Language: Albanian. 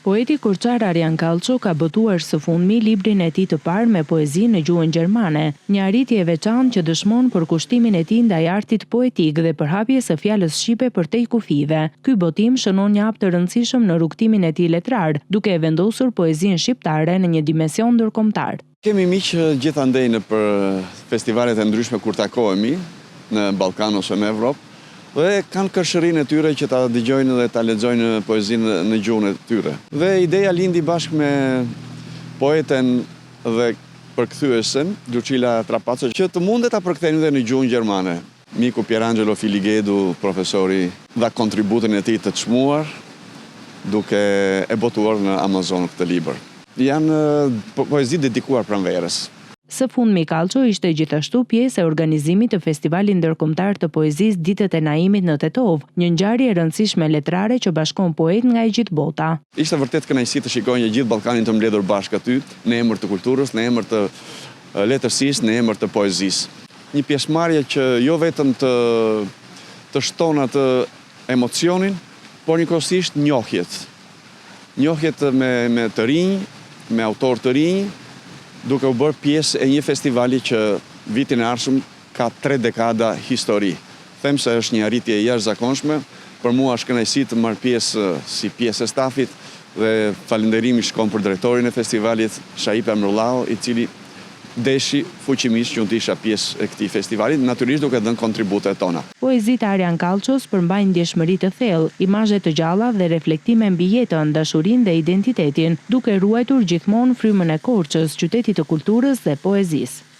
Poeti Kurçar Arjan Kallço ka botuar së fundmi librin e tij të parë me poezi në gjuhën gjermane, një arritje e veçantë që dëshmon për kushtimin e tij ndaj artit poetik dhe përhapjes së fjalës shqipe përtej kufive. Ky botim shënon një hap të rëndësishëm në rrugtimin e tij letrar, duke e vendosur poezinë shqiptare në një dimension ndërkombëtar. Kemi miqë gjithandej në për festivalet e ndryshme kur takohemi në Ballkan ose në Evropë, dhe kanë kërshërinë e tyre që ta dëgjojnë dhe ta lexojnë poezinë në gjuhën e tyre. Dhe ideja lindi bashkë me poeten dhe përkthyesen, Lucila Trapaco, që të mundet ta përkthejnë dhe në gjuhën gjermane. Miku Pierangelo Filigedu, profesori, dha kontributin e tij të çmuar, duke e botuar në Amazon këtë libër. Janë poezi dedikuar pranverës. Së fundmi Kallço ishte gjithashtu pjesë e organizimit të Festivalit Ndërkombëtar të Poezisë Ditët e Naimit në Tetov, një ngjarje e rëndësishme letrare që bashkon poet nga e gjithë bota. Ishte vërtet kënaqësi të shikoj gjithë Ballkanin të mbledhur bashkë aty, në emër të kulturës, në emër të letërsisë, në emër të poezisë. Një pjesëmarrje që jo vetëm të shton atë emocionin, por njëkohësisht njohjet. Njohjet me të rinj, me autor të rinj, duke u bërë pjesë e një festivali që vitin e ardhshëm ka 3 dekada histori. Them se është një arritje e jashtëzakonshme, për mua është kënaqësi të marr pjesë si pjesë e stafit dhe falënderimi shkon për drejtorin e festivalit, Shaip Amrullau, i cili deshi fuqimisht që unë të isha pjesë e këtij festivali, natyrisht duke dhënë kontributet tona. Poezitë e Arjan Kallços përmbajnë ndjeshmëri të thellë, imazhe të gjalla dhe reflektime mbi jetën, dashurinë dhe identitetin, duke ruajtur gjithmonë frymën e Korçës, qytetit të kulturës dhe poezisë.